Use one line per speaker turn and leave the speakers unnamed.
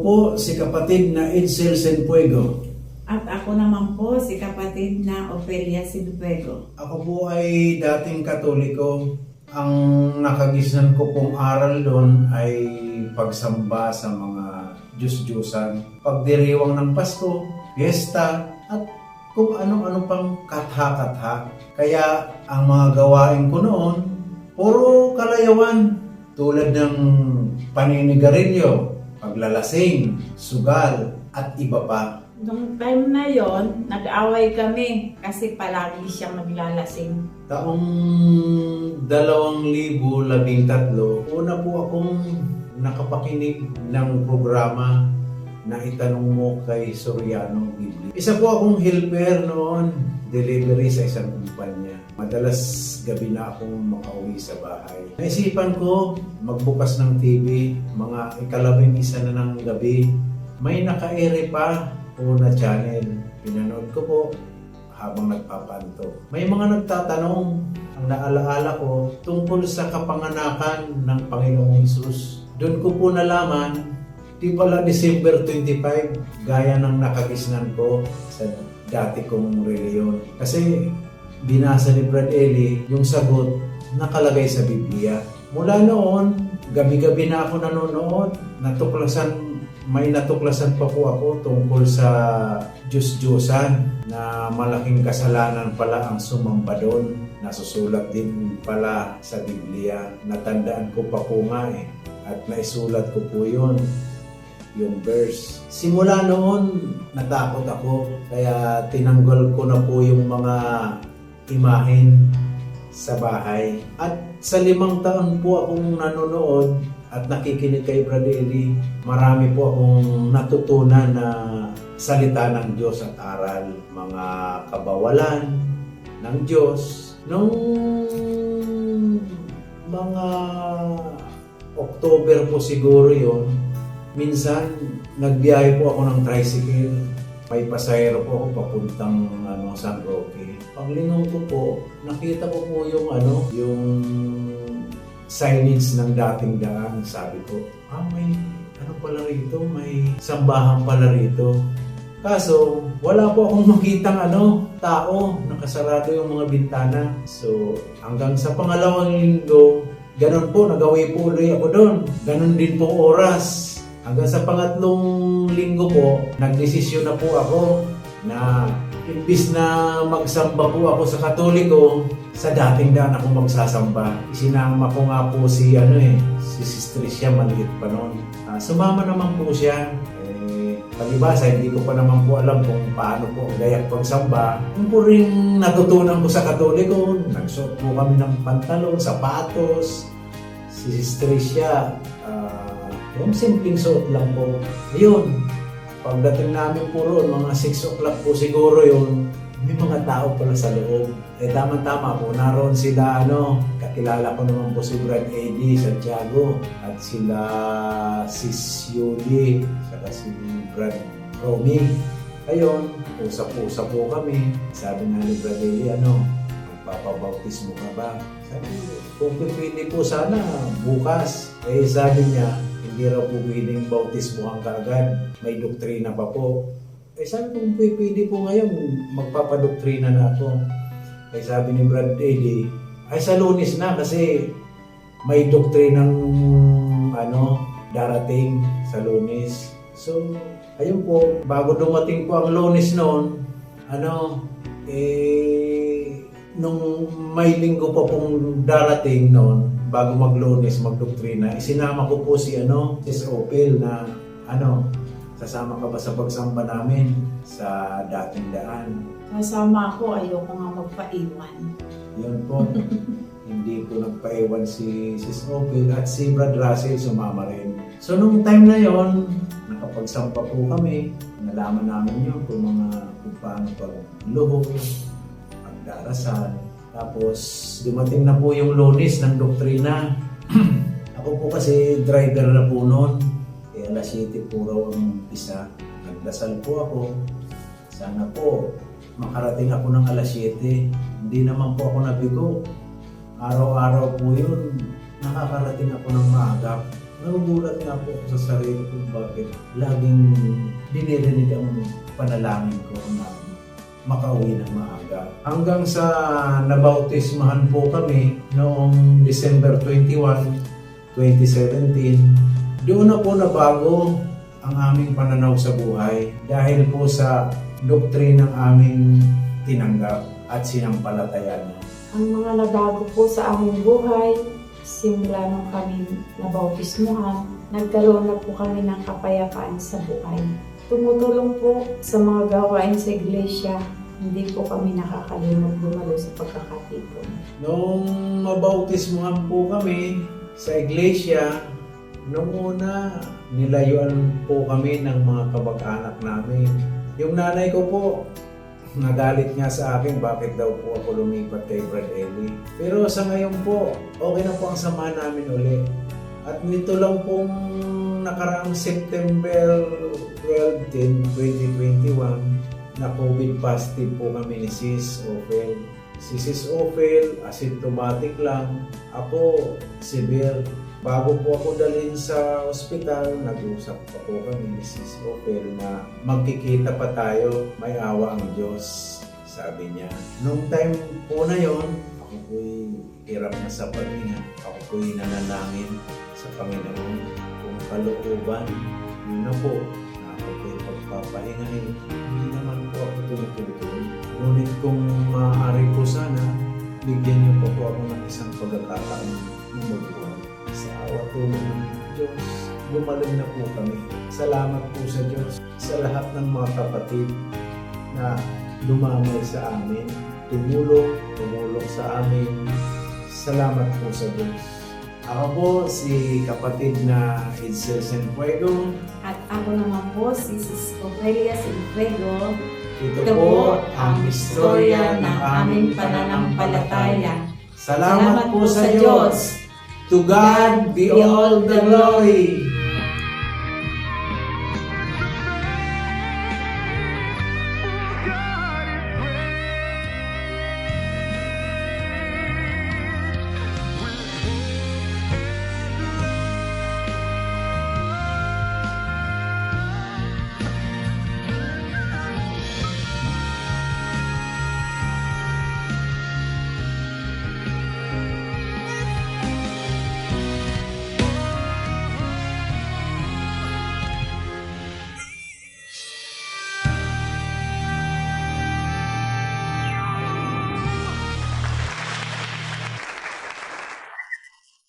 po si kapatid na Edsel Senfuego.
At ako naman po si kapatid na Ofelia Sinfuego.
Ako po ay dating Katoliko. Ang nakagisnan ko pong aral doon ay pagsamba sa mga Diyos-Diyosan, pagdiriwang ng Pasko, Fiesta, at kung ano-ano pang katha-katha. Kaya ang mga gawain ko noon, puro kalayawan, tulad ng paninigarilyo, paglalasing, sugal, at iba pa.
Noong time na yon, nag-away kami kasi palagi siyang naglalasing.
Taong 2013, una po akong nakapakinig ng programa na itanong mo kay Soriano Biblia. Isa po akong helper noon, delivery sa isang kumpanya. Madalas gabi na akong makauwi sa bahay. Naisipan ko magbukas ng TV, mga 11 na ng gabi. May naka-ere pa o na channel. Pinanood ko po habang nagpapanto. May mga nagtatanong, ang naalaala ko tungkol sa kapanganakan ng Panginoong Hesus. Doon ko po nalaman, di pala December 25, gaya ng nakagisnan ko sa dati kong reliyon. Kasi binasa ni Brad Eli yung sagot nakalagay sa Biblia. Mula noon, gabi-gabi na ako nanonood. May natuklasan pa po ako tungkol sa Diyos-Diyosan na malaking kasalanan pala ang sumamba doon. Nasusulat din pala sa Biblia. Natandaan ko pa po nga at naisulat ko po yun, yung verse. Simula noon, natakot ako. Kaya tinanggal ko na po yung mga imahen sa bahay. At sa 5 taon po akong nanonood at nakikinig kay Brad Eli, marami po akong natutunan na salita ng Diyos at aral, mga kabawalan ng Diyos. Nung mga October po siguro yon, minsan nagbiyahe po ako ng tricycle. May pasahero po ako papuntang San Roque. Paglingon ko po, nakita ko po yung signage ng dating daan. Sabi ko, may pala rito, may sambahan pala rito. Kaso, wala po akong makitang tao, nakasarado yung mga bintana. So, hanggang sa pangalawang linggo, ganun po, nagawi po ulit ako doon. Ganun din po oras. Hanggang sa pangatlong linggo po, nagdesisyon na po ako na imbis na magsamba po ako sa Katoliko, sa dating daan ako magsasamba. Isinama ko nga po si Sister siya, maliit pa noon. Sumama naman po siya. Palibasa, hindi ko pa naman po alam kung paano po gayak pagsamba. Yung po rin natutunan ko sa Katoliko, nagsuot po kami ng pantalon, sapatos. Si Sister siya, yung simpleng suot lang po. Ayun, pagdating namin po roon, mga 6 o'clock po siguro yun, may mga tao pala sa loob. Tama-tama po, naroon sila, kakilala ko naman po si Brad A.D. Santiago, at sila Sis Yuli, saka si Brad Romy. Ayun, usap-usap po kami. Sabi nga ni Brad A.D., magpapabautismo ka ba? Sabi, kung pipili po sana, bukas. Sabi niya, hindi raw po pwedeng bautismuhan kaagad. May doktrina pa po. Sabi ko, kung pwede po ngayon, magpapadoktrina na ako. Sabi ni Brad A.D., sa Lunes na kasi may doktrinang darating sa Lunes. So, ayun po, bago dumating po ang Lunes noon, nung may linggo pa pong darating noon, bago mag-Lunes, magdoktrina, isinama ko po si Sis Opel na sasama ka ba sa pagsamba namin sa dating daan?
Kasama ako, ayoko nga magpaiwan.
Yun po. Hindi po nagpaiwan si Sis Opel at si Brad Russell sumama rin. So nung time na yon, nakapagsampa po kami. Nalaman namin yun kung paano pagluhog, pagdarasal. Tapos dumating na po yung Lunes ng doktrina. Ako po kasi driver na po noon. Alas 7 po raw ang umpisa. Nagdasal po ako. Sana po makarating ako ng alas 7. Hindi naman po ako nabigo. Araw-araw po yun, nakakarating ako ng maaga. nagugulat nga po ako sa sarili ko bakit laging dinirinig ang panalangin ko na makauwi ng maaga. Hanggang sa nabautismahan po kami noong December 21, 2017, doon na po nabago ang aming pananaw sa buhay dahil po sa doktrinang aming tinanggap at sinampalatayan.
Ang mga nagbago po sa aming buhay, simula nung kami nabautismuhan, nagkaroon na po kami ng kapayapaan sa buhay. Tumutulong po sa mga gawain sa iglesia, hindi po kami nakakalimot dumalo sa pagkakatipon.
Nung mabautismuhan po kami sa iglesia, nung una, nilayuan po kami ng mga kabag-anak namin. Yung nanay ko po, nagalit nga sa akin bakit daw po ako lumipat kay Brad Eli. Pero sa ngayon po, okay na po ang sama namin uli. At nito lang pong nakaraang September 12, 2021, na COVID positive po kami ni Sis Ophel. Si Sis Ophel, asymptomatic lang. Ako, severe. Bago po ako dalhin sa ospital, nag-usap pa po kami ni Sis Ophel na magkikita pa tayo, may awa ang Diyos, sabi niya. Nung time po na yon, ako po'y hirap na sa paghinga. Ako po'y nanalangin sa Panginoon. Kung kalooban, yun na po, na ako po'y pagpapahingahin. Hindi naman po ako tumutulong. Ngunit kung maaari po sana, bigyan niyo po ako ng isang pagkakataon na mabuhay. Sa awa tulong ng Diyos, gumaling na po kami. Salamat po sa Diyos sa lahat ng mga kapatid na dumamay sa amin, tumulong sa amin. Salamat po sa Diyos. Ako po si kapatid na Edsel Sanfuego.
At ako naman po, si Sis Ophelia Sanfuego.
Ito po ang istorya ng aming pananampalataya. Salamat po sa Diyos. To God be all the glory.